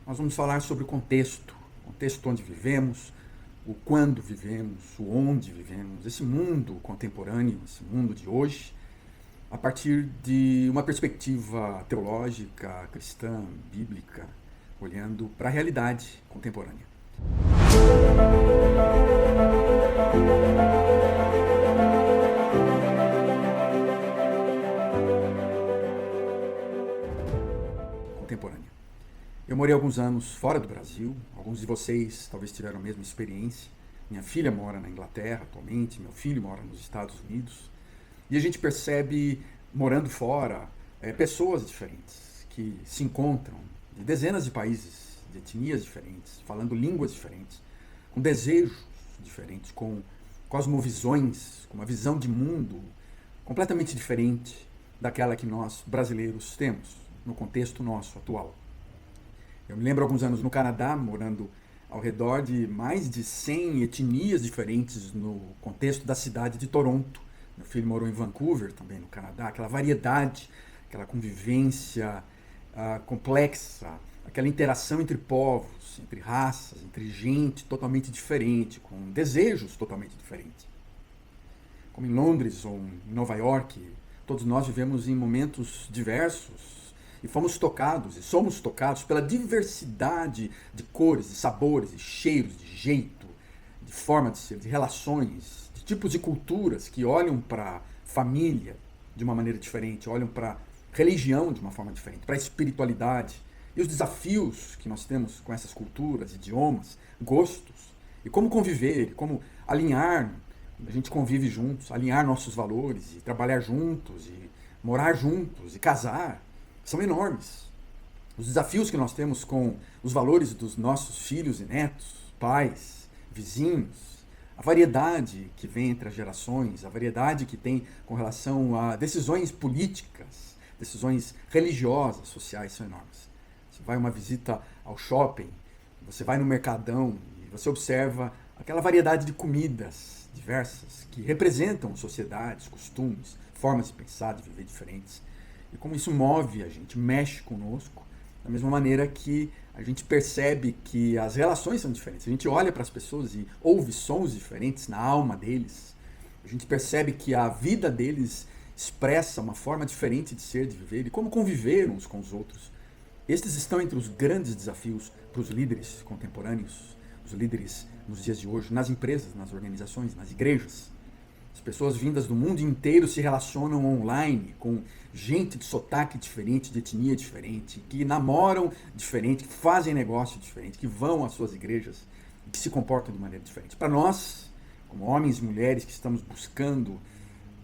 Nós vamos falar sobre o contexto onde vivemos, o quando vivemos, o onde vivemos, esse mundo contemporâneo, esse mundo de hoje, a partir de uma perspectiva teológica, cristã, bíblica, olhando para a realidade contemporânea. Contemporânea. Eu morei alguns anos fora do Brasil, alguns de vocês talvez tiveram a mesma experiência. Minha filha mora na Inglaterra atualmente, meu filho mora nos Estados Unidos. E a gente percebe, morando fora, pessoas diferentes que se encontram de dezenas de países, de etnias diferentes, falando línguas diferentes, com desejos diferentes, com cosmovisões, com uma visão de mundo completamente diferente daquela que nós brasileiros temos no contexto nosso atual. Eu me lembro alguns anos no Canadá, morando ao redor de mais de 100 etnias diferentes no contexto da cidade de Toronto. Meu filho morou em Vancouver, também no Canadá. Aquela variedade, aquela convivência complexa, aquela interação entre povos, entre raças, entre gente totalmente diferente, com desejos totalmente diferentes. Como em Londres ou em Nova York, todos nós vivemos em momentos diversos e fomos tocados e somos tocados pela diversidade de cores, de sabores, de cheiros, de jeito, de forma de ser, de relações, de tipos de culturas que olham para a família de uma maneira diferente, olham para a religião de uma forma diferente, para a espiritualidade e os desafios que nós temos com essas culturas, idiomas, gostos e como conviver, como alinhar, a gente convive juntos, alinhar nossos valores e trabalhar juntos e morar juntos e casar. São enormes. Os desafios que nós temos com os valores dos nossos filhos e netos, pais, vizinhos, a variedade que vem entre as gerações, a variedade que tem com relação a decisões políticas, decisões religiosas, sociais, são enormes. Você vai a uma visita ao shopping, você vai no mercadão e você observa aquela variedade de comidas diversas que representam sociedades, costumes, formas de pensar, de viver diferentes. E como isso move a gente, mexe conosco, da mesma maneira que a gente percebe que as relações são diferentes. A gente olha para as pessoas e ouve sons diferentes na alma deles. A gente percebe que a vida deles expressa uma forma diferente de ser, de viver e como conviver uns com os outros. Estes estão entre os grandes desafios para os líderes contemporâneos, os líderes nos dias de hoje, nas empresas, nas organizações, nas igrejas. As pessoas vindas do mundo inteiro se relacionam online com gente de sotaque diferente, de etnia diferente, que namoram diferente, que fazem negócio diferente, que vão às suas igrejas e que se comportam de maneira diferente. Para nós, como homens e mulheres que estamos buscando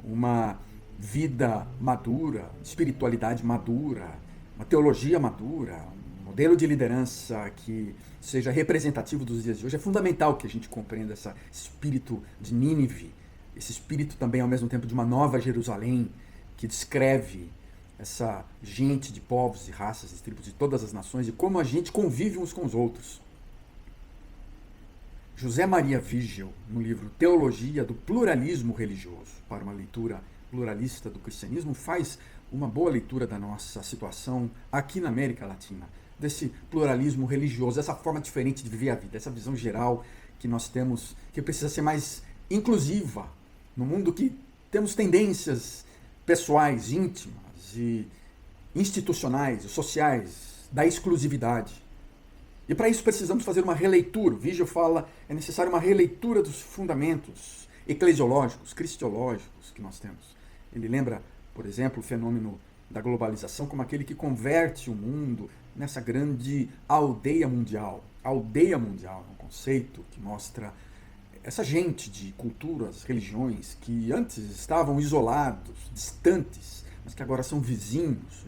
uma vida madura, espiritualidade madura, uma teologia madura, um modelo de liderança que seja representativo dos dias de hoje, é fundamental que a gente compreenda esse espírito de Nínive, esse espírito também, ao mesmo tempo, de uma nova Jerusalém, que descreve essa gente de povos e raças e tribos de todas as nações e como a gente convive uns com os outros. José Maria Vigel, no livro Teologia do Pluralismo Religioso, para uma leitura pluralista do cristianismo, faz uma boa leitura da nossa situação aqui na América Latina, desse pluralismo religioso, essa forma diferente de viver a vida, essa visão geral que nós temos, que precisa ser mais inclusiva, no mundo que temos tendências pessoais, íntimas e institucionais e sociais da exclusividade. E para isso precisamos fazer uma releitura. O Vigil fala, é necessário uma releitura dos fundamentos eclesiológicos, cristiológicos que nós temos. Ele lembra, por exemplo, o fenômeno da globalização como aquele que converte o mundo nessa grande aldeia mundial. A aldeia mundial é um conceito que mostra essa gente de culturas, religiões, que antes estavam isolados, distantes, mas que agora são vizinhos,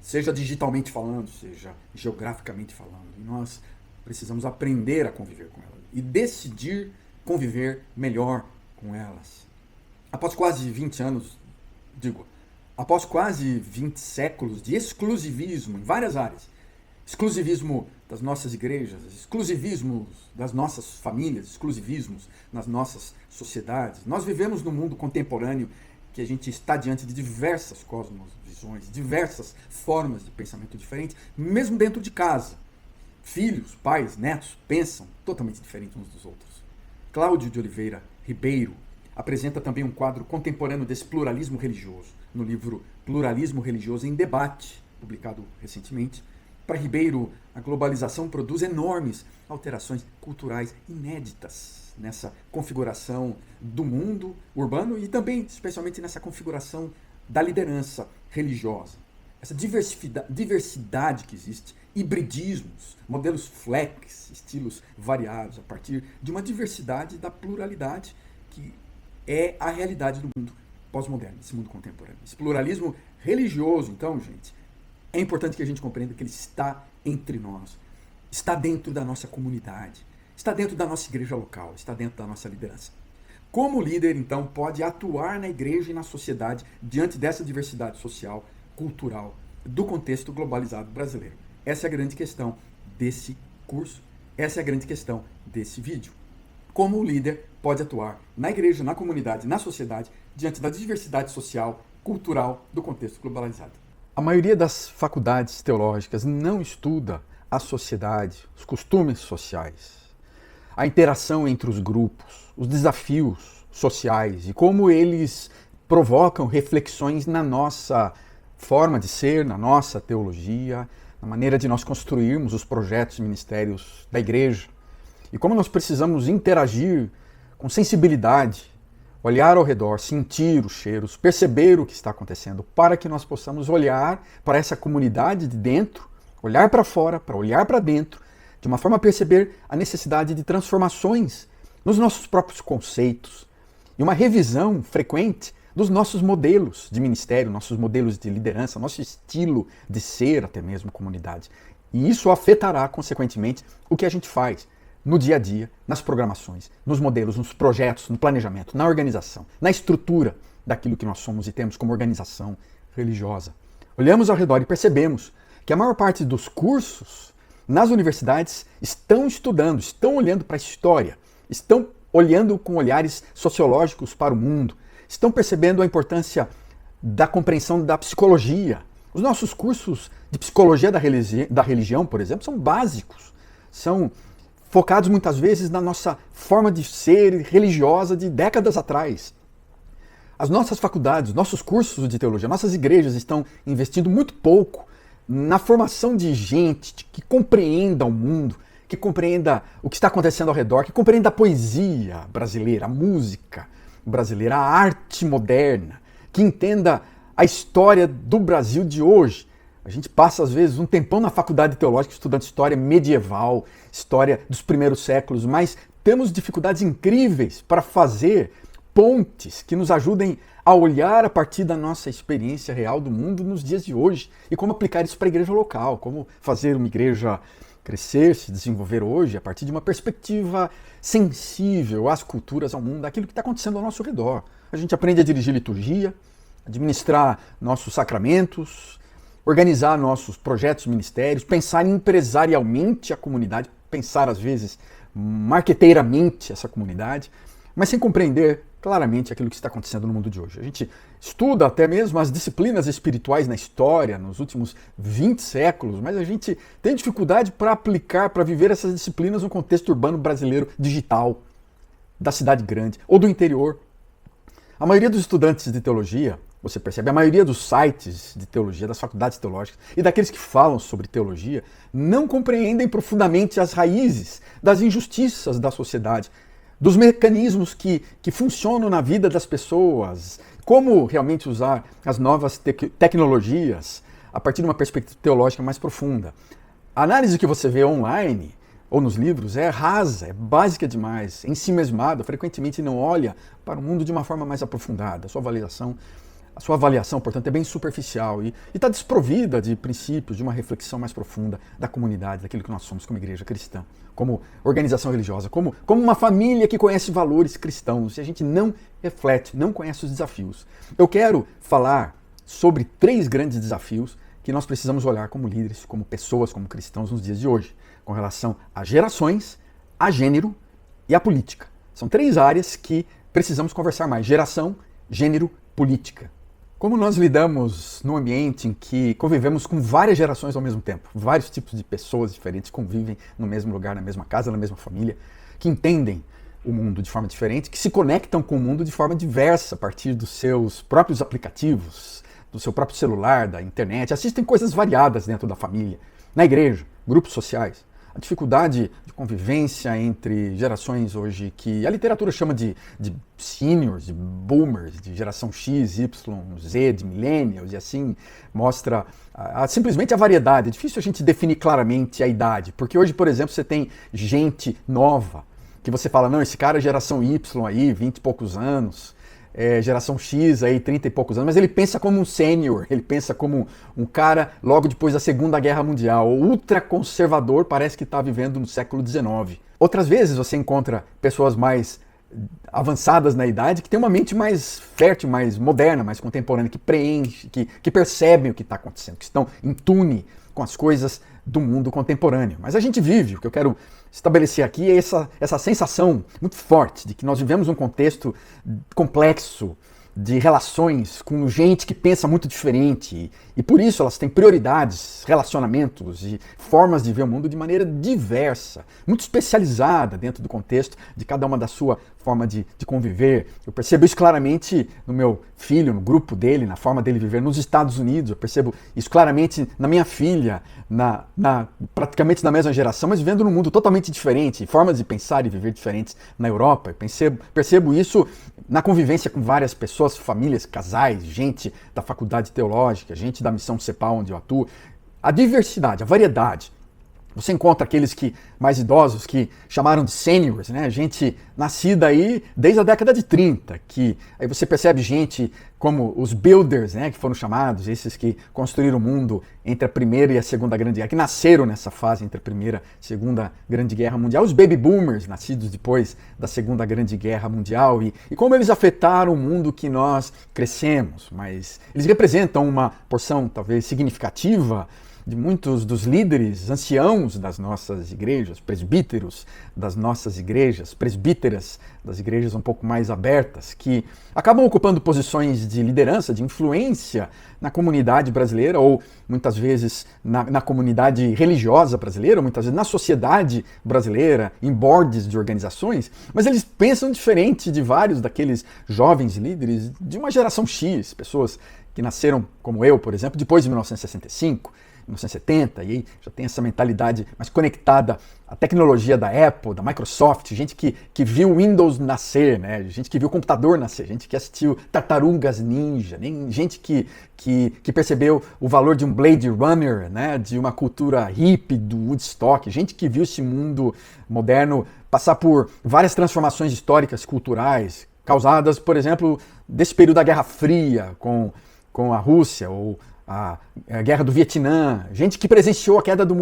seja digitalmente falando, seja geograficamente falando. E nós precisamos aprender a conviver com elas e decidir conviver melhor com elas. Após quase 20 séculos de exclusivismo em várias áreas, exclusivismo das nossas igrejas, exclusivismos das nossas famílias, exclusivismos nas nossas sociedades. Nós vivemos num mundo contemporâneo que a gente está diante de diversas cosmovisões, diversas formas de pensamento diferentes, mesmo dentro de casa. Filhos, pais, netos pensam totalmente diferente uns dos outros. Cláudio de Oliveira Ribeiro apresenta também um quadro contemporâneo desse pluralismo religioso, no livro Pluralismo Religioso em Debate, publicado recentemente. Para Ribeiro, a globalização produz enormes alterações culturais inéditas nessa configuração do mundo urbano e também, especialmente, nessa configuração da liderança religiosa. Essa diversidade que existe, hibridismos, modelos flex, estilos variados, a partir de uma diversidade da pluralidade que é a realidade do mundo pós-moderno, desse mundo contemporâneo. Esse pluralismo religioso, então, gente, é importante que a gente compreenda que ele está entre nós, está dentro da nossa comunidade, está dentro da nossa igreja local, está dentro da nossa liderança. Como líder, então, pode atuar na igreja e na sociedade diante dessa diversidade social, cultural, do contexto globalizado brasileiro? Essa é a grande questão desse curso, essa é a grande questão desse vídeo. Como o líder pode atuar na igreja, na comunidade, na sociedade, diante da diversidade social, cultural do contexto globalizado? A maioria das faculdades teológicas não estuda a sociedade, os costumes sociais, a interação entre os grupos, os desafios sociais e como eles provocam reflexões na nossa forma de ser, na nossa teologia, na maneira de nós construirmos os projetos e ministérios da igreja. E como nós precisamos interagir com sensibilidade, olhar ao redor, sentir os cheiros, perceber o que está acontecendo, para que nós possamos olhar para essa comunidade de dentro, olhar para fora, para olhar para dentro, de uma forma a perceber a necessidade de transformações nos nossos próprios conceitos e uma revisão frequente dos nossos modelos de ministério, nossos modelos de liderança, nosso estilo de ser, até mesmo comunidade. E isso afetará, consequentemente, o que a gente faz no dia a dia, nas programações, nos modelos, nos projetos, no planejamento, na organização, na estrutura daquilo que nós somos e temos como organização religiosa. Olhamos ao redor e percebemos que a maior parte dos cursos nas universidades estão estudando, estão olhando para a história, estão olhando com olhares sociológicos para o mundo, estão percebendo a importância da compreensão da psicologia. Os nossos cursos de psicologia da religião, por exemplo, são básicos, são focados muitas vezes na nossa forma de ser religiosa de décadas atrás. As nossas faculdades, nossos cursos de teologia, nossas igrejas estão investindo muito pouco na formação de gente que compreenda o mundo, que compreenda o que está acontecendo ao redor, que compreenda a poesia brasileira, a música brasileira, a arte moderna, que entenda a história do Brasil de hoje. A gente passa, às vezes, um tempão na faculdade teológica estudando história medieval, história dos primeiros séculos, mas temos dificuldades incríveis para fazer pontes que nos ajudem a olhar a partir da nossa experiência real do mundo nos dias de hoje e como aplicar isso para a igreja local, como fazer uma igreja crescer, se desenvolver hoje a partir de uma perspectiva sensível às culturas, ao mundo, àquilo que está acontecendo ao nosso redor. A gente aprende a dirigir liturgia, administrar nossos sacramentos, organizar nossos projetos, ministérios, pensar empresarialmente a comunidade, pensar às vezes marqueteiramente essa comunidade, mas sem compreender claramente aquilo que está acontecendo no mundo de hoje. A gente estuda até mesmo as disciplinas espirituais na história, nos últimos 20 séculos, mas a gente tem dificuldade para aplicar, para viver essas disciplinas no contexto urbano brasileiro digital, da cidade grande ou do interior. A maioria dos estudantes de teologia, você percebe, a maioria dos sites de teologia, das faculdades teológicas e daqueles que falam sobre teologia, não compreendem profundamente as raízes das injustiças da sociedade, dos mecanismos que funcionam na vida das pessoas, como realmente usar as novas tecnologias a partir de uma perspectiva teológica mais profunda. A análise que você vê online ou nos livros é rasa, é básica demais, é ensimesmada, frequentemente não olha para o mundo de uma forma mais aprofundada. A sua avaliação, portanto, é bem superficial e está desprovida de princípios, de uma reflexão mais profunda da comunidade, daquilo que nós somos como igreja cristã, como organização religiosa, como uma família que conhece valores cristãos. E a gente não reflete, não conhece os desafios. Eu quero falar sobre 3 grandes desafios que nós precisamos olhar como líderes, como pessoas, como cristãos nos dias de hoje, com relação a gerações, a gênero e a política. São 3 áreas que precisamos conversar mais: geração, gênero política. Como nós lidamos num ambiente em que convivemos com várias gerações ao mesmo tempo, vários tipos de pessoas diferentes convivem no mesmo lugar, na mesma casa, na mesma família, que entendem o mundo de forma diferente, que se conectam com o mundo de forma diversa a partir dos seus próprios aplicativos, do seu próprio celular, da internet, assistem coisas variadas dentro da família, na igreja, grupos sociais. A dificuldade de convivência entre gerações hoje que a literatura chama de seniors, de boomers, de geração X, Y, Z, de millennials, e assim mostra simplesmente a variedade. É difícil a gente definir claramente a idade, porque hoje, por exemplo, você tem gente nova, que você fala, não, esse cara é geração Y aí, 20 e poucos anos, geração X aí, 30 e poucos anos, mas ele pensa como um sênior, ele pensa como um cara logo depois da Segunda Guerra Mundial, ultraconservador, parece que está vivendo no século XIX. Outras vezes você encontra pessoas mais avançadas na idade que têm uma mente mais fértil, mais moderna, mais contemporânea, que preenche, que percebem o que está acontecendo, que estão em tune com as coisas do mundo contemporâneo. Mas a gente vive, o que eu quero estabelecer aqui é essa sensação muito forte de que nós vivemos um contexto complexo de relações com gente que pensa muito diferente e por isso elas têm prioridades, relacionamentos e formas de ver o mundo de maneira diversa, muito especializada dentro do contexto de cada uma da sua forma de conviver. Eu percebo isso claramente no meu filho, no grupo dele, na forma dele viver nos Estados Unidos. Eu percebo isso claramente na minha filha, praticamente da mesma geração, mas vivendo num mundo totalmente diferente, formas de pensar e viver diferentes na Europa. Eu percebo isso na convivência com várias pessoas, famílias, casais, gente da faculdade teológica, gente da missão CEPAL onde eu atuo. A diversidade, a variedade. Você encontra aqueles mais idosos que chamaram de seniors, né? Gente nascida aí desde a década de 30, que aí você percebe gente como os builders, né? Que foram chamados, esses que construíram o mundo entre a Primeira e a Segunda Grande Guerra, que nasceram nessa fase entre a Primeira e a Segunda Grande Guerra Mundial, os baby boomers, nascidos depois da Segunda Grande Guerra Mundial, e como eles afetaram o mundo que nós crescemos, mas eles representam uma porção talvez significativa de muitos dos líderes anciãos das nossas igrejas, presbíteros das nossas igrejas, presbíteras das igrejas um pouco mais abertas, que acabam ocupando posições de liderança, de influência na comunidade brasileira, ou muitas vezes na comunidade religiosa brasileira, ou muitas vezes na sociedade brasileira, em boards de organizações, mas eles pensam diferente de vários daqueles jovens líderes de uma geração X, pessoas que nasceram, como eu, por exemplo, depois de 1965, 1970, e aí já tem essa mentalidade mais conectada à tecnologia da Apple, da Microsoft, gente que viu o Windows nascer, né? Gente que viu o computador nascer, gente que assistiu Tartarugas Ninja, gente que percebeu o valor de um Blade Runner, né? De uma cultura hippie do Woodstock, gente que viu esse mundo moderno passar por várias transformações históricas, culturais, causadas, por exemplo, desse período da Guerra Fria com a Rússia, ou a Guerra do Vietnã, gente que presenciou a queda do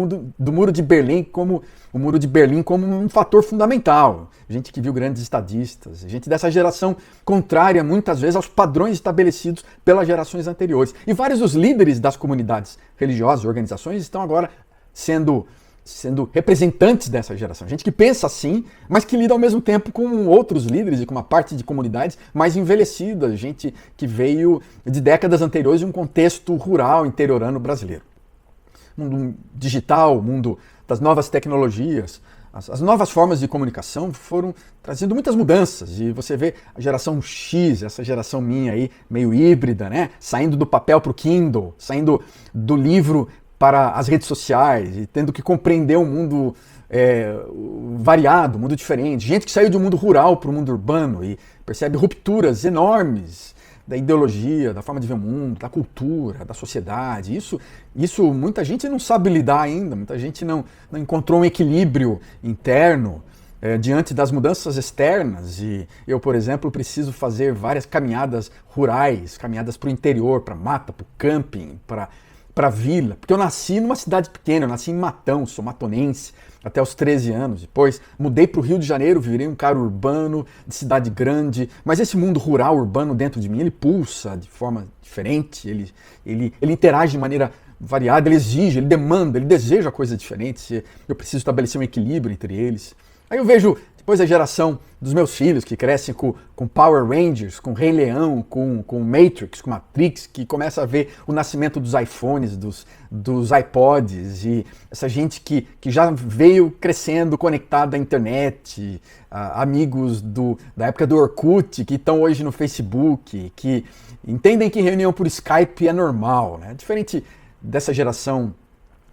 Muro de Berlim como um fator fundamental, gente que viu grandes estadistas, gente dessa geração contrária muitas vezes aos padrões estabelecidos pelas gerações anteriores. E vários dos líderes das comunidades religiosas e organizações estão agora sendo representantes dessa geração, gente que pensa assim, mas que lida ao mesmo tempo com outros líderes e com uma parte de comunidades mais envelhecidas, gente que veio de décadas anteriores de um contexto rural, interiorano brasileiro. Mundo digital, mundo das novas tecnologias, as novas formas de comunicação foram trazendo muitas mudanças, e você vê a geração X, essa geração minha aí, meio híbrida, né, saindo do papel para o Kindle, saindo do livro para as redes sociais e tendo que compreender um mundo variado, um mundo diferente. Gente que saiu de um mundo rural para o mundo urbano e percebe rupturas enormes da ideologia, da forma de ver o mundo, da cultura, da sociedade. Isso muita gente não sabe lidar ainda, muita gente não encontrou um equilíbrio interno diante das mudanças externas. E eu, por exemplo, preciso fazer várias caminhadas rurais, caminhadas para o interior, para a mata, para o camping, para a vila, porque eu nasci numa cidade pequena, eu nasci em Matão, sou matonense até os 13 anos, depois mudei para o Rio de Janeiro, virei um cara urbano, de cidade grande, mas esse mundo rural, urbano dentro de mim, ele pulsa de forma diferente, ele interage de maneira variada, ele exige, ele demanda, ele deseja coisas diferentes, eu preciso estabelecer um equilíbrio entre eles. Aí eu vejo, depois a geração dos meus filhos, que crescem com Power Rangers, com Rei Leão, com Matrix, com Matrix, que começa a ver o nascimento dos iPhones, dos iPods, e essa gente que já veio crescendo conectada à internet, amigos da época do Orkut, que estão hoje no Facebook, que entendem que reunião por Skype é normal, né? Diferente dessa geração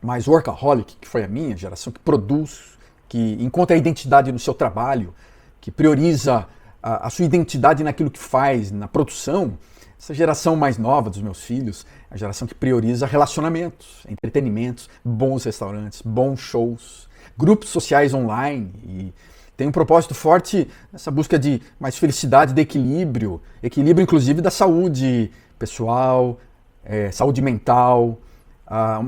mais workaholic, que foi a minha geração, que produz, que encontra a identidade no seu trabalho, que prioriza a sua identidade naquilo que faz, na produção. Essa geração mais nova dos meus filhos, a geração que prioriza relacionamentos, entretenimentos, bons restaurantes, bons shows, grupos sociais online, e tem um propósito forte nessa busca de mais felicidade, de equilíbrio inclusive da saúde pessoal, saúde mental,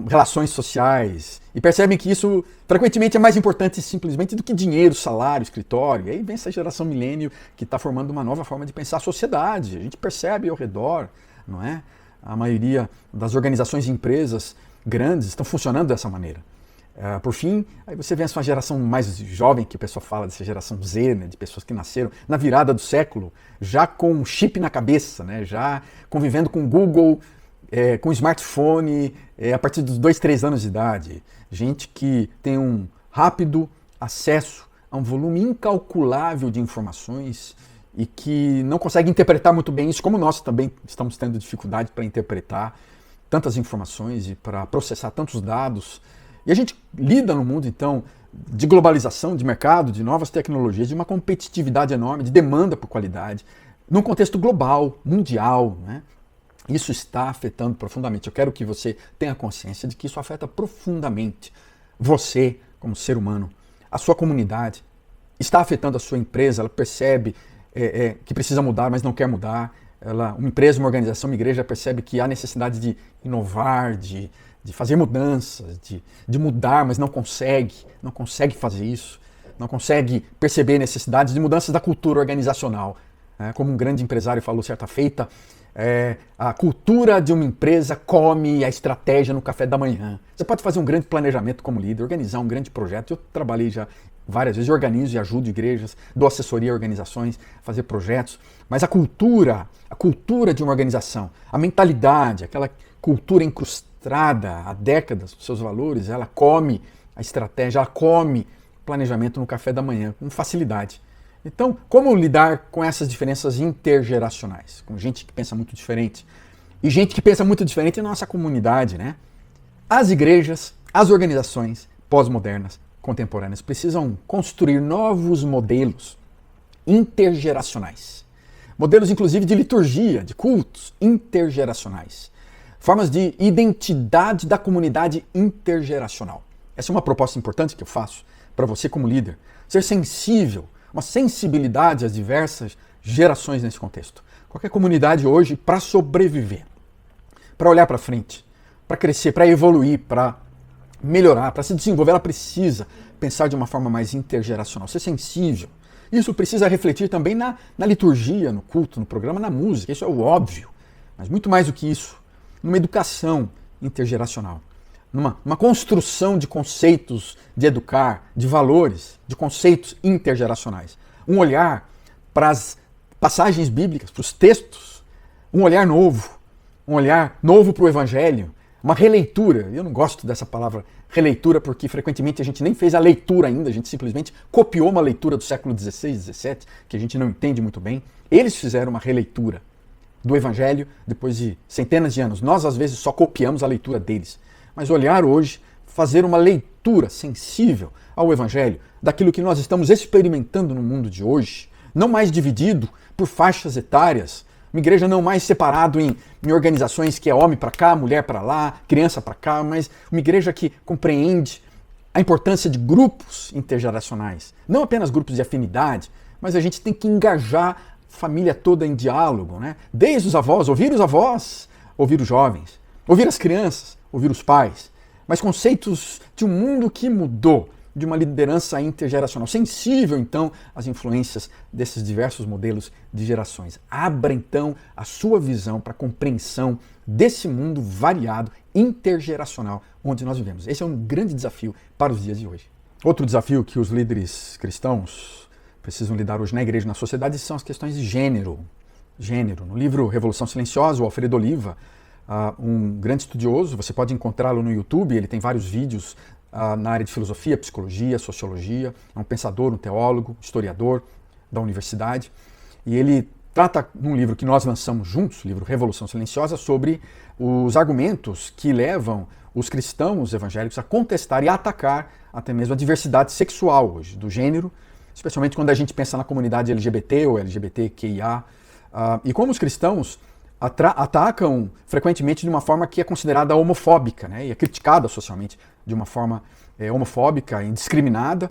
relações sociais, e percebem que isso frequentemente é mais importante simplesmente do que dinheiro, salário, escritório. E aí vem essa geração milênio que está formando uma nova forma de pensar a sociedade. A gente percebe ao redor, não é? A maioria das organizações e empresas grandes estão funcionando dessa maneira. Por fim, aí você vê a sua geração mais jovem, que o pessoal fala dessa geração Z, né, de pessoas que nasceram na virada do século, já com um chip na cabeça, né, já convivendo com Google, com smartphone, a partir dos 2, 3 anos de idade. Gente que tem um rápido acesso a um volume incalculável de informações e que não consegue interpretar muito bem isso, como nós também estamos tendo dificuldade para interpretar tantas informações e para processar tantos dados. E a gente lida no mundo, então, de globalização, de mercado, de novas tecnologias, de uma competitividade enorme, de demanda por qualidade, num contexto global, mundial, né? Isso está afetando profundamente. Eu quero que você tenha consciência de que isso afeta profundamente você, como ser humano, a sua comunidade. Está afetando a sua empresa, ela percebe que precisa mudar, mas não quer mudar. Uma empresa, uma organização, uma igreja percebe que há necessidade de inovar, de fazer mudanças, de mudar, mas não consegue fazer isso, não consegue perceber necessidades de mudanças da cultura organizacional. Como um grande empresário falou certa feita, a cultura de uma empresa come a estratégia no café da manhã. Você pode fazer um grande planejamento como líder, organizar um grande projeto. Eu trabalhei já várias vezes, organizo e ajudo igrejas, dou assessoria a organizações, fazer projetos, mas a cultura de uma organização, a mentalidade, aquela cultura incrustada há décadas, os seus valores, ela come a estratégia, ela come o planejamento no café da manhã com facilidade. Então, como lidar com essas diferenças intergeracionais? Com gente que pensa muito diferente. E gente que pensa muito diferente na nossa comunidade, né? As igrejas, as organizações pós-modernas, contemporâneas, precisam construir novos modelos intergeracionais. Modelos, inclusive, de liturgia, de cultos intergeracionais. Formas de identidade da comunidade intergeracional. Essa é uma proposta importante que eu faço para você como líder. Ser sensível, uma sensibilidade às diversas gerações nesse contexto. Qualquer comunidade hoje, para sobreviver, para olhar para frente, para crescer, para evoluir, para melhorar, para se desenvolver, ela precisa pensar de uma forma mais intergeracional, ser sensível. Isso precisa refletir também na liturgia, no culto, no programa, na música, isso é o óbvio. Mas muito mais do que isso, numa educação intergeracional. Numa construção de conceitos de educar, de valores, de conceitos intergeracionais. Um olhar para as passagens bíblicas, para os textos, um olhar novo para o Evangelho, uma releitura. Eu não gosto dessa palavra releitura porque frequentemente a gente nem fez a leitura ainda, a gente simplesmente copiou uma leitura do século XVI, XVII, que a gente não entende muito bem. Eles fizeram uma releitura do Evangelho depois de centenas de anos. Nós, às vezes, só copiamos a leitura deles. Mas olhar hoje, fazer uma leitura sensível ao Evangelho, daquilo que nós estamos experimentando no mundo de hoje, não mais dividido por faixas etárias, uma igreja não mais separado em organizações que é homem para cá, mulher para lá, criança para cá, mas uma igreja que compreende a importância de grupos intergeracionais, não apenas grupos de afinidade, mas a gente tem que engajar a família toda em diálogo, né? Desde os avós, ouvir os jovens, ouvir as crianças, ouvir os pais, mas conceitos de um mundo que mudou, de uma liderança intergeracional, sensível então às influências desses diversos modelos de gerações. Abra então a sua visão para a compreensão desse mundo variado, intergeracional, onde nós vivemos. Esse é um grande desafio para os dias de hoje. Outro desafio que os líderes cristãos precisam lidar hoje na igreja e na sociedade são as questões de gênero. No livro Revolução Silenciosa, o Alfredo Oliva, um grande estudioso, você pode encontrá-lo no YouTube, ele tem vários vídeos na área de filosofia, psicologia, sociologia, é um pensador, um teólogo, historiador da universidade, e ele trata num livro que nós lançamos juntos, o livro Revolução Silenciosa, sobre os argumentos que levam os cristãos evangélicos a contestar e a atacar até mesmo a diversidade sexual hoje, do gênero, especialmente quando a gente pensa na comunidade LGBT ou LGBTQIA, e como os cristãos atacam frequentemente de uma forma que é considerada homofóbica, né, e é criticada socialmente de uma forma homofóbica, indiscriminada.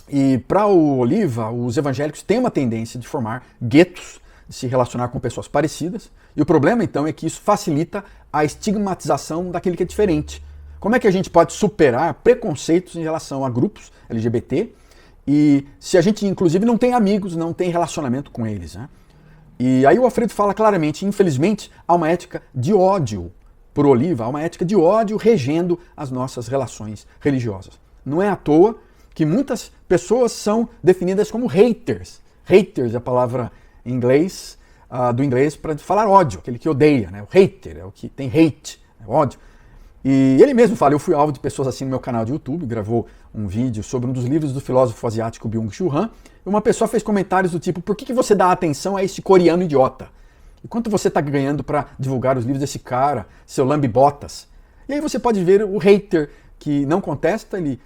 E para o Oliva, os evangélicos têm uma tendência de formar guetos, de se relacionar com pessoas parecidas, e o problema então é que isso facilita a estigmatização daquele que é diferente. Como é que a gente pode superar preconceitos em relação a grupos LGBT, e se a gente inclusive não tem amigos, não tem relacionamento com eles, né? E aí o Alfredo fala claramente, infelizmente, há uma ética de ódio por Oliva, há uma ética de ódio regendo as nossas relações religiosas. Não é à toa que muitas pessoas são definidas como haters. Haters é a palavra em inglês, do inglês para falar ódio, aquele que odeia, né? O hater é o que tem hate, ódio. E ele mesmo fala, eu fui alvo de pessoas assim no meu canal de YouTube, gravou um vídeo sobre um dos livros do filósofo asiático Byung-Chul Han, e uma pessoa fez comentários do tipo, por que você dá atenção a esse coreano idiota? E quanto você está ganhando para divulgar os livros desse cara, seu lambibotas? E aí você pode ver o hater que não contesta, ele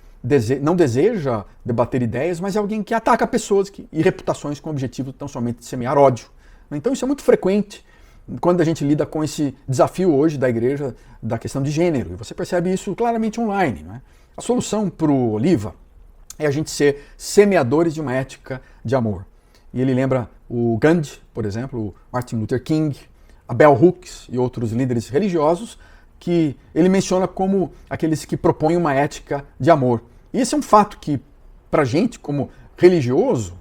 não deseja debater ideias, mas é alguém que ataca pessoas e reputações com o objetivo tão somente de semear ódio. Então isso é muito frequente quando a gente lida com esse desafio hoje da igreja da questão de gênero. E você percebe isso claramente online, né? A solução para o Oliva é a gente ser semeadores de uma ética de amor. E ele lembra o Gandhi, por exemplo, o Martin Luther King, a Bell Hooks e outros líderes religiosos que ele menciona como aqueles que propõem uma ética de amor. E esse é um fato que, para a gente, como religioso,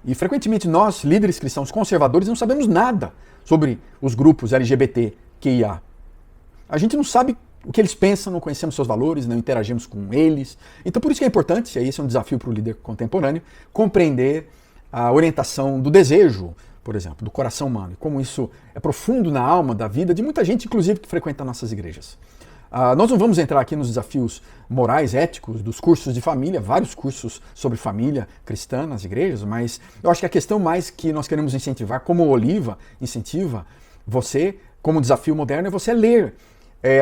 e frequentemente nós, líderes cristãos conservadores, não sabemos nada sobre os grupos LGBTQIA. A gente não sabe o que eles pensam, não conhecemos seus valores, não interagimos com eles. Então por isso que é importante, e esse é um desafio para o líder contemporâneo, compreender a orientação do desejo, por exemplo, do coração humano, e como isso é profundo na alma, da vida de muita gente, inclusive, que frequenta nossas igrejas. Nós não vamos entrar aqui nos desafios morais, éticos, dos cursos de família, vários cursos sobre família cristã nas igrejas, mas eu acho que a questão mais que nós queremos incentivar, como o Oliva incentiva você, como desafio moderno, é você ler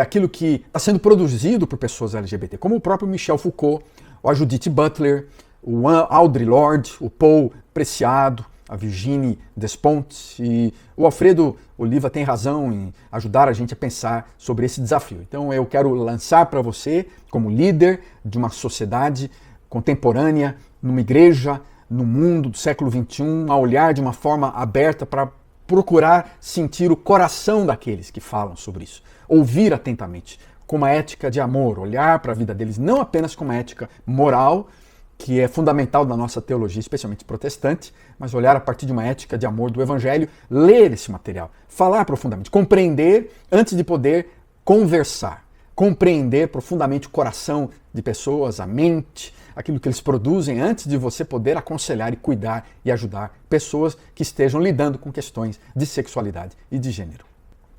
aquilo que está sendo produzido por pessoas LGBT, como o próprio Michel Foucault, a Judith Butler, o Audre Lorde, o Paul Preciado, a Virginie Despentes, e o Alfredo Oliva tem razão em ajudar a gente a pensar sobre esse desafio. Então eu quero lançar para você, como líder de uma sociedade contemporânea, numa igreja, no mundo do século XXI, a olhar de uma forma aberta para procurar sentir o coração daqueles que falam sobre isso. Ouvir atentamente, com uma ética de amor, olhar para a vida deles não apenas com uma ética moral, que é fundamental na nossa teologia, especialmente protestante, mas olhar a partir de uma ética de amor do Evangelho, ler esse material, falar profundamente, compreender antes de poder conversar, compreender profundamente o coração de pessoas, a mente, aquilo que eles produzem antes de você poder aconselhar e cuidar e ajudar pessoas que estejam lidando com questões de sexualidade e de gênero.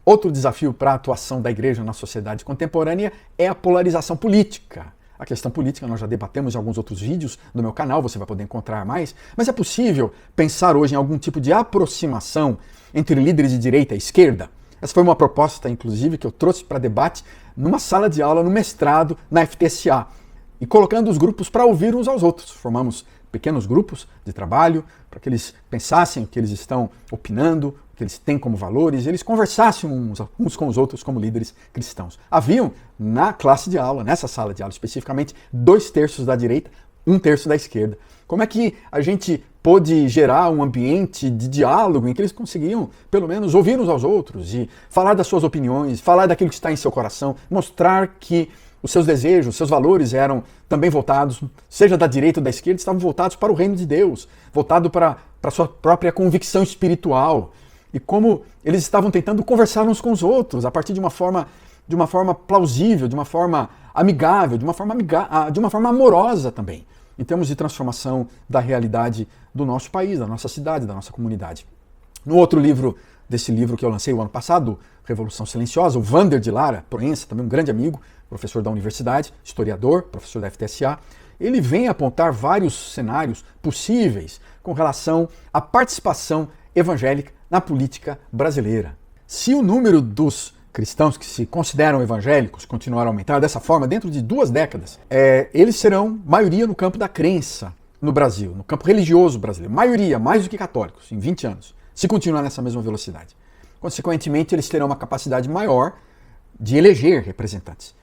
Outro desafio para a atuação da igreja na sociedade contemporânea é a polarização política. A questão política nós já debatemos em alguns outros vídeos no meu canal, você vai poder encontrar mais, mas é possível pensar hoje em algum tipo de aproximação entre líderes de direita e esquerda? Essa foi uma proposta, inclusive, que eu trouxe para debate numa sala de aula no mestrado na FTSA, e colocando os grupos para ouvir uns aos outros. Formamos pequenos grupos de trabalho para que eles pensassem o que eles estão opinando, o que eles têm como valores, e eles conversassem uns com os outros como líderes cristãos. Haviam na classe de aula, nessa sala de aula especificamente, 2/3 da direita, 1/3 da esquerda. Como é que a gente pôde gerar um ambiente de diálogo em que eles conseguiam, pelo menos, ouvir uns aos outros e falar das suas opiniões, falar daquilo que está em seu coração, mostrar que os seus desejos, os seus valores eram também voltados, seja da direita ou da esquerda, estavam voltados para o reino de Deus, voltado para a sua própria convicção espiritual. E como eles estavam tentando conversar uns com os outros, a partir de uma forma plausível, de uma forma amigável, de uma forma amorosa também. em termos de transformação da realidade do nosso país, da nossa cidade, da nossa comunidade. No outro livro, desse livro que eu lancei o ano passado, Revolução Silenciosa, o Vander de Lara Proença, também um grande amigo, professor da universidade, historiador, professor da FTSA, ele vem apontar vários cenários possíveis com relação à participação evangélica na política brasileira. Se o número dos cristãos que se consideram evangélicos continuar a aumentar dessa forma dentro de 2 décadas, eles serão maioria no campo da crença no Brasil, no campo religioso brasileiro. Maioria, mais do que católicos, em 20 anos, se continuar nessa mesma velocidade. Consequentemente, eles terão uma capacidade maior de eleger representantes,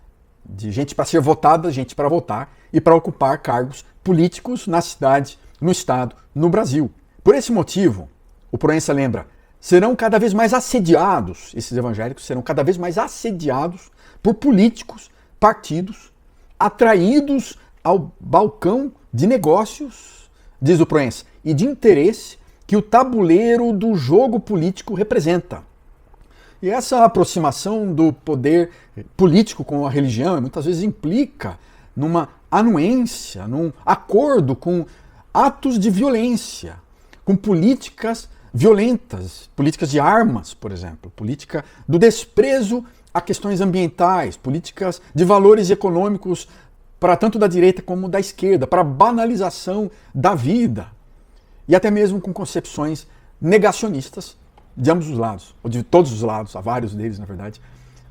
de gente para ser votada, gente para votar e para ocupar cargos políticos na cidade, no estado, no Brasil. Por esse motivo, o Proença lembra, serão cada vez mais assediados, esses evangélicos serão cada vez mais assediados por políticos, partidos, atraídos ao balcão de negócios, diz o Proença, e de interesse que o tabuleiro do jogo político representa. E essa aproximação do poder político com a religião muitas vezes implica numa anuência, num acordo com atos de violência, com políticas violentas, políticas de armas, por exemplo, política do desprezo a questões ambientais, políticas de valores econômicos para tanto da direita como da esquerda, para a banalização da vida e até mesmo com concepções negacionistas de ambos os lados, ou de todos os lados, há vários deles na verdade.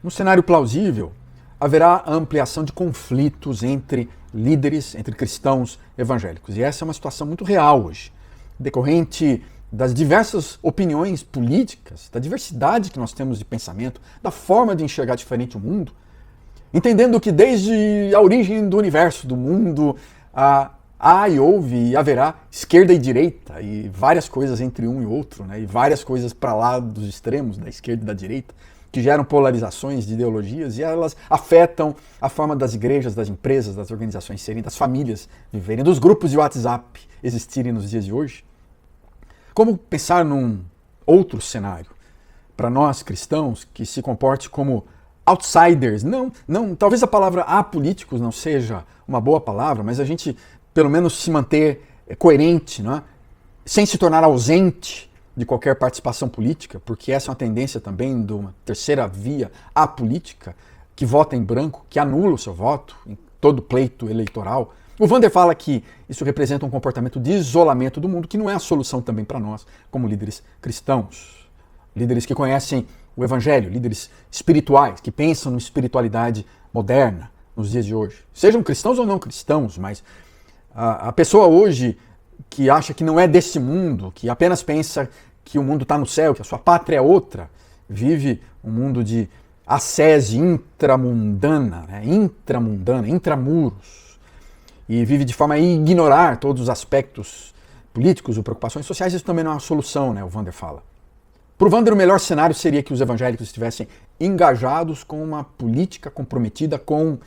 No cenário plausível, haverá a ampliação de conflitos entre líderes, entre cristãos evangélicos. E essa é uma situação muito real hoje, decorrente das diversas opiniões políticas, da diversidade que nós temos de pensamento, da forma de enxergar diferente o mundo, entendendo que desde a origem do universo, do mundo, há e houve e haverá esquerda e direita, e várias coisas entre um e outro, né? E várias coisas para lá dos extremos, da esquerda e da direita, que geram polarizações de ideologias e elas afetam a forma das igrejas, das empresas, das organizações serem, das famílias viverem, dos grupos de WhatsApp existirem nos dias de hoje. Como pensar num outro cenário para nós cristãos que se comporte como outsiders? Não, talvez a palavra apolíticos não seja uma boa palavra, mas a gente pelo menos se manter coerente, não é? Sem se tornar ausente de qualquer participação política, porque essa é uma tendência também de uma terceira via apolítica, que vota em branco, que anula o seu voto em todo pleito eleitoral. O Vander fala que isso representa um comportamento de isolamento do mundo, que não é a solução também para nós, como líderes cristãos, líderes que conhecem o Evangelho, líderes espirituais, que pensam numa espiritualidade moderna nos dias de hoje. Sejam cristãos ou não cristãos, mas a pessoa hoje que acha que não é desse mundo, que apenas pensa que o mundo está no céu, que a sua pátria é outra, vive um mundo de ascese intramundana, né? Intramuros, e vive de forma a ignorar todos os aspectos políticos ou preocupações sociais. Isso também não é uma solução, né? O Vander fala. Para o Vander, o melhor cenário seria que os evangélicos estivessem engajados com uma política comprometida com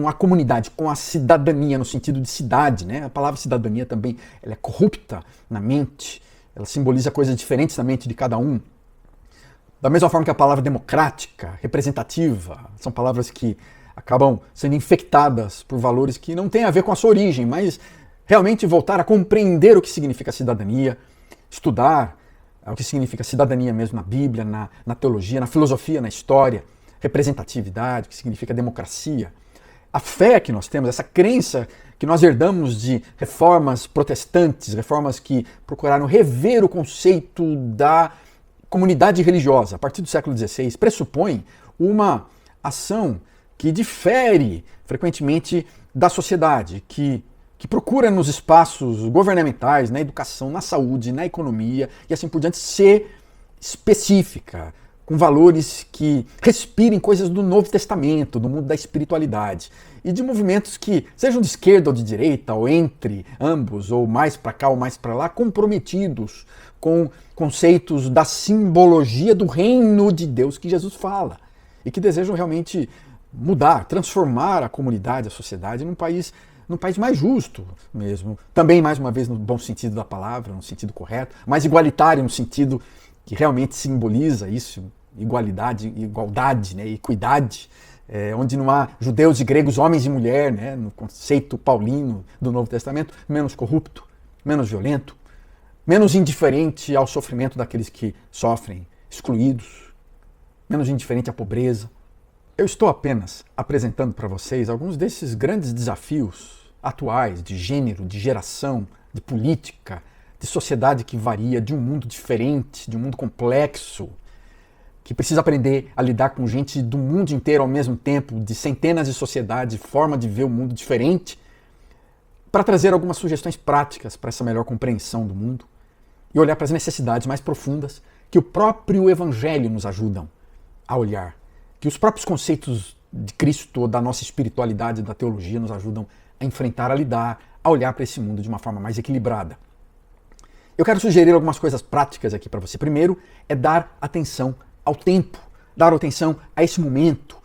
a comunidade, com a cidadania, no sentido de cidade, né? A palavra cidadania também ela é corrupta na mente, ela simboliza coisas diferentes na mente de cada um. Da mesma forma que a palavra democrática, representativa, são palavras que acabam sendo infectadas por valores que não têm a ver com a sua origem, mas realmente voltar a compreender o que significa cidadania, estudar o que significa cidadania mesmo na Bíblia, na teologia, na filosofia, na história, representatividade, o que significa democracia. A fé que nós temos, essa crença que nós herdamos de reformas protestantes, reformas que procuraram rever o conceito da comunidade religiosa a partir do século XVI, pressupõe uma ação que difere frequentemente da sociedade, que procura nos espaços governamentais, na educação, na saúde, na economia e assim por diante ser específica, com valores que respirem coisas do Novo Testamento, do mundo da espiritualidade, e de movimentos que, sejam de esquerda ou de direita, ou entre ambos, ou mais para cá ou mais para lá, comprometidos com conceitos da simbologia do reino de Deus que Jesus fala, e que desejam realmente mudar, transformar a comunidade, a sociedade num país mais justo mesmo, também mais uma vez no bom sentido da palavra, no sentido correto, mais igualitário no sentido que realmente simboliza isso, igualdade, né, equidade, onde não há judeus e gregos, homens e mulher, né, no conceito paulino do Novo Testamento, menos corrupto, menos violento, menos indiferente ao sofrimento daqueles que sofrem, excluídos, menos indiferente à pobreza. Eu estou apenas apresentando para vocês alguns desses grandes desafios atuais de gênero, de geração, de política, de sociedade que varia, de um mundo diferente, de um mundo complexo, que precisa aprender a lidar com gente do mundo inteiro ao mesmo tempo, de centenas de sociedades, forma de ver o mundo diferente, para trazer algumas sugestões práticas para essa melhor compreensão do mundo e olhar para as necessidades mais profundas que o próprio Evangelho nos ajudam a olhar, que os próprios conceitos de Cristo, da nossa espiritualidade, da teologia, nos ajudam a enfrentar, a lidar, a olhar para esse mundo de uma forma mais equilibrada. Eu quero sugerir algumas coisas práticas aqui para você. Primeiro é dar atenção ao tempo, dar atenção a esse momento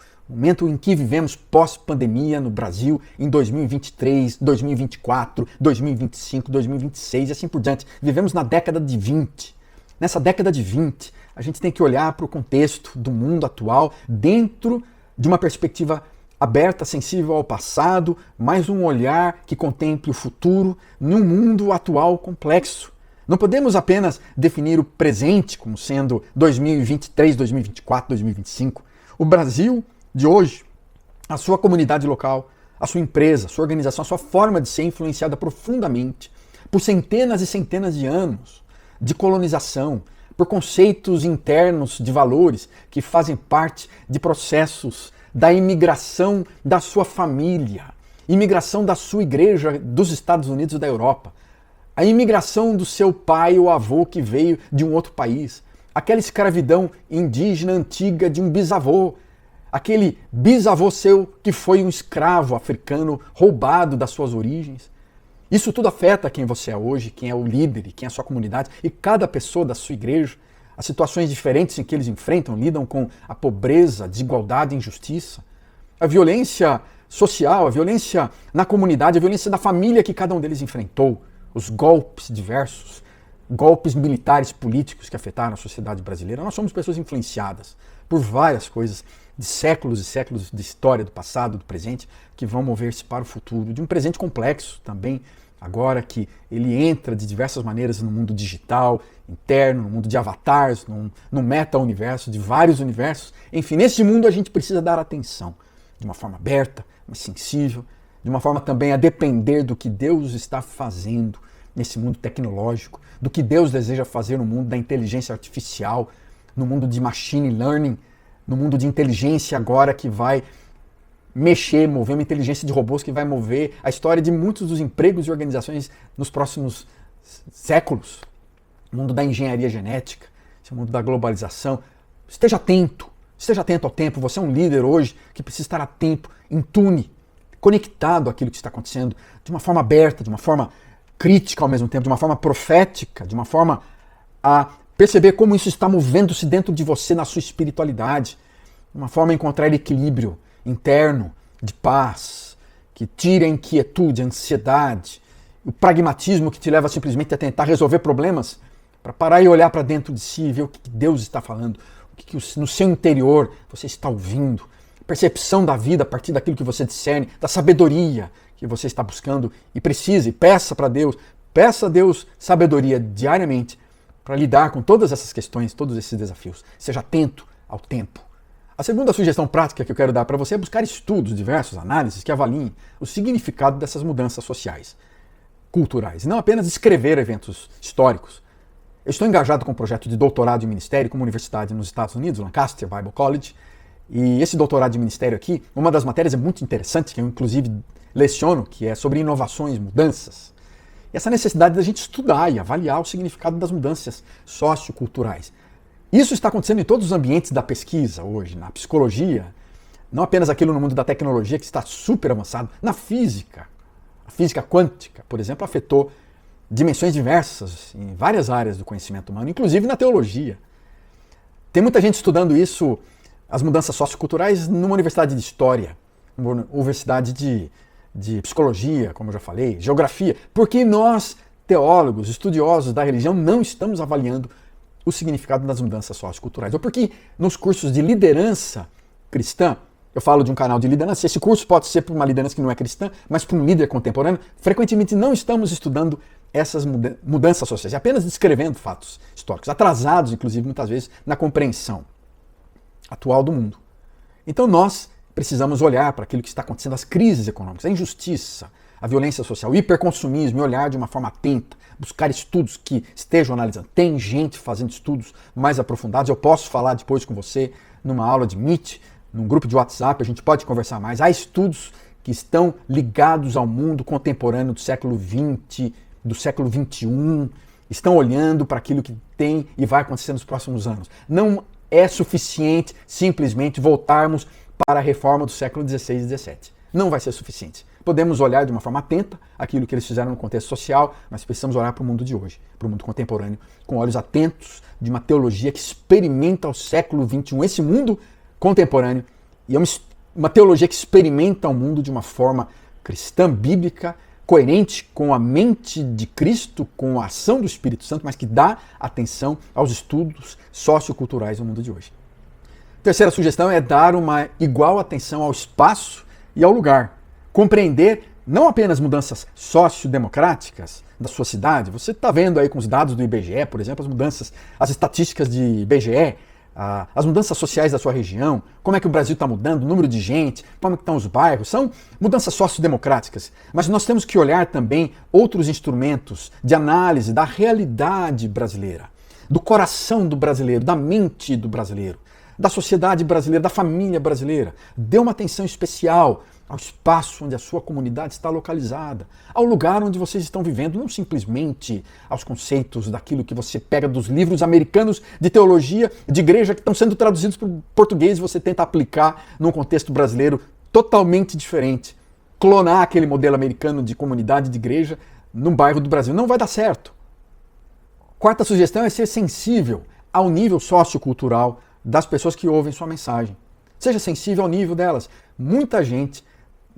em que vivemos pós-pandemia no Brasil em 2023, 2024, 2025, 2026 e assim por diante. Vivemos na década de 20. Nessa década de 20, a gente tem que olhar para o contexto do mundo atual dentro de uma perspectiva aberta, sensível ao passado, mais um olhar que contemple o futuro num mundo atual complexo. Não podemos apenas definir o presente como sendo 2023, 2024, 2025. O Brasil de hoje, a sua comunidade local, a sua empresa, a sua organização, a sua forma de ser influenciada profundamente por centenas e centenas de anos de colonização, por conceitos internos de valores que fazem parte de processos da imigração da sua família, imigração da sua igreja dos Estados Unidos e da Europa, a imigração do seu pai ou avô que veio de um outro país, aquela escravidão indígena antiga de um bisavô, aquele bisavô seu que foi um escravo africano roubado das suas origens. Isso tudo afeta quem você é hoje, quem é o líder e quem é a sua comunidade e cada pessoa da sua igreja, as situações diferentes em que eles enfrentam, lidam com a pobreza, a desigualdade e a injustiça, a violência social, a violência na comunidade, a violência da família que cada um deles enfrentou, os golpes diversos, golpes militares, políticos que afetaram a sociedade brasileira. Nós somos pessoas influenciadas por várias coisas de séculos e séculos de história do passado, do presente, que vão mover-se para o futuro, de um presente complexo também, agora que ele entra de diversas maneiras no mundo digital, interno, no mundo de avatares, num meta-universo, de vários universos. Enfim, nesse mundo a gente precisa dar atenção, de uma forma aberta, mas sensível, de uma forma também a depender do que Deus está fazendo nesse mundo tecnológico, do que Deus deseja fazer no mundo da inteligência artificial, no mundo de machine learning, no mundo de inteligência agora que vai mover uma inteligência de robôs que vai mover a história de muitos dos empregos e organizações nos próximos séculos. O mundo da engenharia genética, esse mundo da globalização. Esteja atento ao tempo. Você é um líder hoje que precisa estar atento, in tune, conectado àquilo que está acontecendo, de uma forma aberta, de uma forma crítica ao mesmo tempo, de uma forma profética, de uma forma a perceber como isso está movendo-se dentro de você na sua espiritualidade, de uma forma a encontrar equilíbrio interno, de paz, que tire a inquietude, a ansiedade, o pragmatismo que te leva simplesmente a tentar resolver problemas, para parar e olhar para dentro de si e ver o que Deus está falando, o que no seu interior você está ouvindo, percepção da vida a partir daquilo que você discerne, da sabedoria que você está buscando e precisa, e peça para Deus, peça a Deus sabedoria diariamente para lidar com todas essas questões, todos esses desafios. Seja atento ao tempo. A segunda sugestão prática que eu quero dar para você é buscar estudos diversos, análises que avaliem o significado dessas mudanças sociais, culturais, e não apenas escrever eventos históricos. Eu estou engajado com um projeto de doutorado em ministério com uma universidade nos Estados Unidos, Lancaster Bible College, e esse doutorado de ministério aqui, uma das matérias é muito interessante, que eu inclusive leciono, que é sobre inovações, mudanças. E essa necessidade da gente estudar e avaliar o significado das mudanças socioculturais. Isso está acontecendo em todos os ambientes da pesquisa hoje, na psicologia, não apenas aquilo no mundo da tecnologia que está super avançado, na física. A física quântica, por exemplo, afetou dimensões diversas em várias áreas do conhecimento humano, inclusive na teologia. Tem muita gente estudando isso, as mudanças socioculturais, numa universidade de história, numa universidade de psicologia, como eu já falei, geografia, porque nós, teólogos, estudiosos da religião, não estamos avaliando o significado das mudanças socioculturais. Ou porque nos cursos de liderança cristã, eu falo de um canal de liderança, esse curso pode ser para uma liderança que não é cristã, mas para um líder contemporâneo, frequentemente não estamos estudando essas mudanças sociais, apenas descrevendo fatos históricos, atrasados, inclusive, muitas vezes, na compreensão atual do mundo. Então nós precisamos olhar para aquilo que está acontecendo, as crises econômicas, a injustiça, a violência social, o hiperconsumismo, e olhar de uma forma atenta, buscar estudos que estejam analisando. Tem gente fazendo estudos mais aprofundados, eu posso falar depois com você numa aula de Meet, num grupo de WhatsApp, a gente pode conversar mais. Há estudos que estão ligados ao mundo contemporâneo do século XX, do século XXI, estão olhando para aquilo que tem e vai acontecer nos próximos anos. Não é suficiente simplesmente voltarmos para a reforma do século XVI e XVII. Não vai ser suficiente. Podemos olhar de uma forma atenta aquilo que eles fizeram no contexto social, mas precisamos olhar para o mundo de hoje, para o mundo contemporâneo, com olhos atentos de uma teologia que experimenta o século XXI, esse mundo contemporâneo, e é uma teologia que experimenta o mundo de uma forma cristã, bíblica, coerente com a mente de Cristo, com a ação do Espírito Santo, mas que dá atenção aos estudos socioculturais do mundo de hoje. Terceira sugestão é dar uma igual atenção ao espaço e ao lugar. Compreender não apenas mudanças sociodemocráticas da sua cidade, você está vendo aí com os dados do IBGE, por exemplo, as mudanças, as estatísticas de IBGE, as mudanças sociais da sua região, como é que o Brasil está mudando, o número de gente, como é que estão os bairros, são mudanças sociodemocráticas. Mas nós temos que olhar também outros instrumentos de análise da realidade brasileira, do coração do brasileiro, da mente do brasileiro, da sociedade brasileira, da família brasileira. Dê uma atenção especial ao espaço onde a sua comunidade está localizada, ao lugar onde vocês estão vivendo, não simplesmente aos conceitos daquilo que você pega dos livros americanos de teologia, de igreja, que estão sendo traduzidos para o português e você tenta aplicar num contexto brasileiro totalmente diferente. Clonar aquele modelo americano de comunidade de igreja num bairro do Brasil. Não vai dar certo. Quarta sugestão é ser sensível ao nível sociocultural das pessoas que ouvem sua mensagem. Seja sensível ao nível delas. Muita gente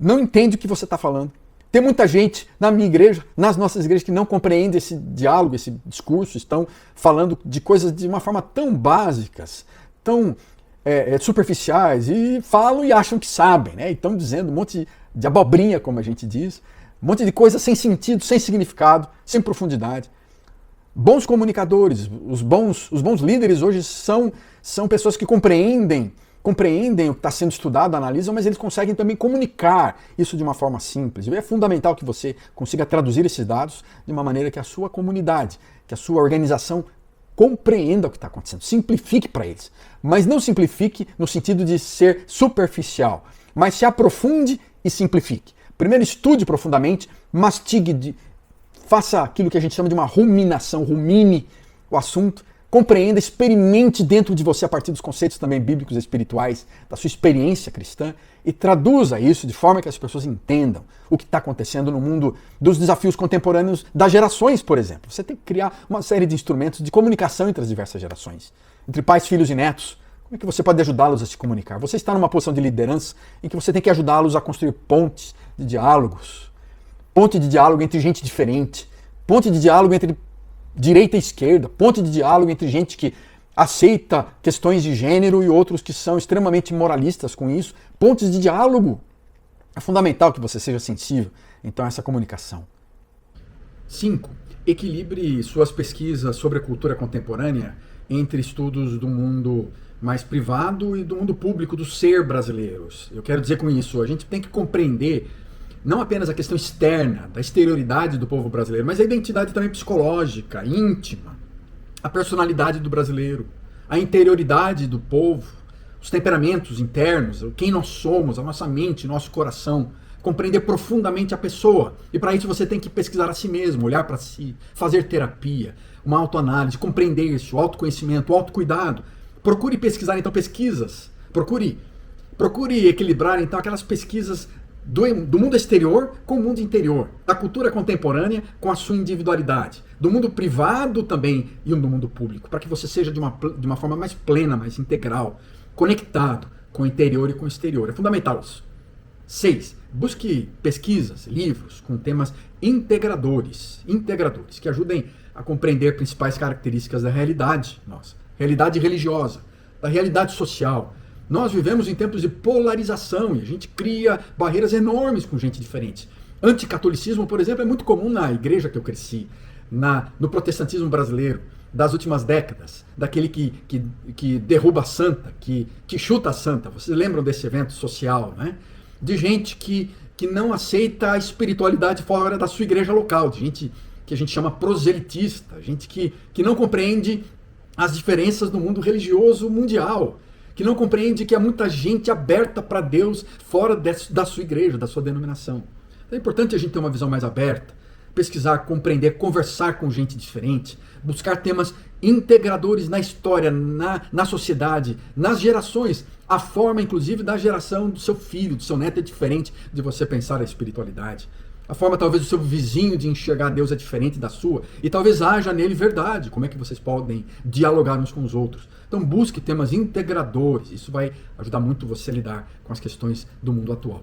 não entende o que você está falando. Tem muita gente na minha igreja, nas nossas igrejas, que não compreende esse diálogo, esse discurso, estão falando de coisas de uma forma tão básicas, tão superficiais, e falam e acham que sabem, né? E estão dizendo um monte de abobrinha, como a gente diz, um monte de coisa sem sentido, sem significado, sem profundidade. Bons comunicadores, os bons líderes hoje são pessoas que compreendem o que está sendo estudado, analisam, mas eles conseguem também comunicar isso de uma forma simples. E é fundamental que você consiga traduzir esses dados de uma maneira que a sua comunidade, que a sua organização compreenda o que está acontecendo. Simplifique para eles. Mas não simplifique no sentido de ser superficial, mas se aprofunde e simplifique. Primeiro estude profundamente, mastigue, faça aquilo que a gente chama de uma ruminação, rumine o assunto, compreenda, experimente dentro de você a partir dos conceitos também bíblicos e espirituais, da sua experiência cristã, e traduza isso de forma que as pessoas entendam o que está acontecendo no mundo dos desafios contemporâneos das gerações, por exemplo. Você tem que criar uma série de instrumentos de comunicação entre as diversas gerações, entre pais, filhos e netos. Como é que você pode ajudá-los a se comunicar? Você está numa posição de liderança em que você tem que ajudá-los a construir pontes de diálogos, ponte de diálogo entre gente diferente, ponte de diálogo entre direita e esquerda, ponte de diálogo entre gente que aceita questões de gênero e outros que são extremamente moralistas com isso. Pontes de diálogo. É fundamental que você seja sensível, então, a essa comunicação. 5. Equilibre suas pesquisas sobre a cultura contemporânea entre estudos do mundo mais privado e do mundo público do ser brasileiros. Eu quero dizer com isso, a gente tem que compreender não apenas a questão externa, da exterioridade do povo brasileiro, mas a identidade também psicológica, íntima, a personalidade do brasileiro, a interioridade do povo, os temperamentos internos, quem nós somos, a nossa mente, nosso coração, compreender profundamente a pessoa. E para isso você tem que pesquisar a si mesmo, olhar para si, fazer terapia, uma autoanálise, compreender isso, o autoconhecimento, o autocuidado. Procure pesquisar então pesquisas, procure equilibrar então aquelas pesquisas do mundo exterior com o mundo interior, da cultura contemporânea com a sua individualidade, do mundo privado também e do mundo público, para que você seja de uma forma mais plena, mais integral, conectado com o interior e com o exterior. É fundamental isso. 6. Busque pesquisas, livros com temas integradores, que ajudem a compreender principais características da realidade nossa, realidade religiosa, da realidade social, Nós vivemos em tempos de polarização e a gente cria barreiras enormes com gente diferente. Anticatolicismo, por exemplo, é muito comum na igreja que eu cresci, no protestantismo brasileiro, das últimas décadas, daquele que derruba a santa, que chuta a santa. Vocês lembram desse evento social, né? De gente que não aceita a espiritualidade fora da sua igreja local, de gente que a gente chama proselitista, gente que não compreende as diferenças no mundo religioso mundial, que não compreende que há muita gente aberta para Deus fora da sua igreja, da sua denominação. É importante a gente ter uma visão mais aberta, pesquisar, compreender, conversar com gente diferente, buscar temas integradores na história, na sociedade, nas gerações. A forma, inclusive, da geração do seu filho, do seu neto é diferente de você pensar a espiritualidade. A forma, talvez, do seu vizinho de enxergar Deus é diferente da sua. E talvez haja nele verdade. Como é que vocês podem dialogar uns com os outros? Então busque temas integradores. Isso vai ajudar muito você a lidar com as questões do mundo atual.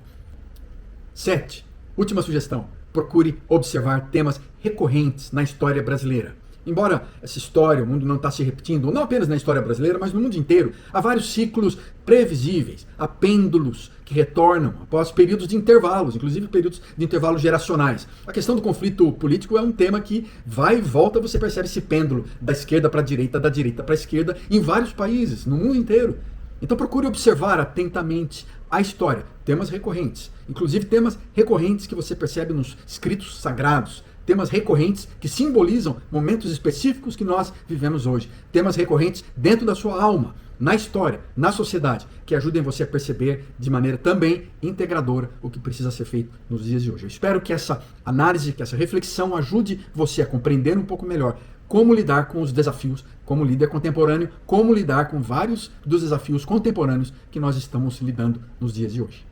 7. Última sugestão. Procure observar temas recorrentes na história brasileira. Embora essa história, o mundo não está se repetindo, não apenas na história brasileira, mas no mundo inteiro, há vários ciclos previsíveis, há pêndulos que retornam após períodos de intervalos, inclusive períodos de intervalos geracionais. A questão do conflito político é um tema que vai e volta, você percebe esse pêndulo da esquerda para a direita, da direita para a esquerda, em vários países, no mundo inteiro. Então procure observar atentamente a história, temas recorrentes, inclusive temas recorrentes que você percebe nos escritos sagrados, temas recorrentes que simbolizam momentos específicos que nós vivemos hoje, temas recorrentes dentro da sua alma, na história, na sociedade, que ajudem você a perceber de maneira também integradora o que precisa ser feito nos dias de hoje. Eu espero que essa análise, que essa reflexão ajude você a compreender um pouco melhor como lidar com os desafios como líder contemporâneo, como lidar com vários dos desafios contemporâneos que nós estamos lidando nos dias de hoje.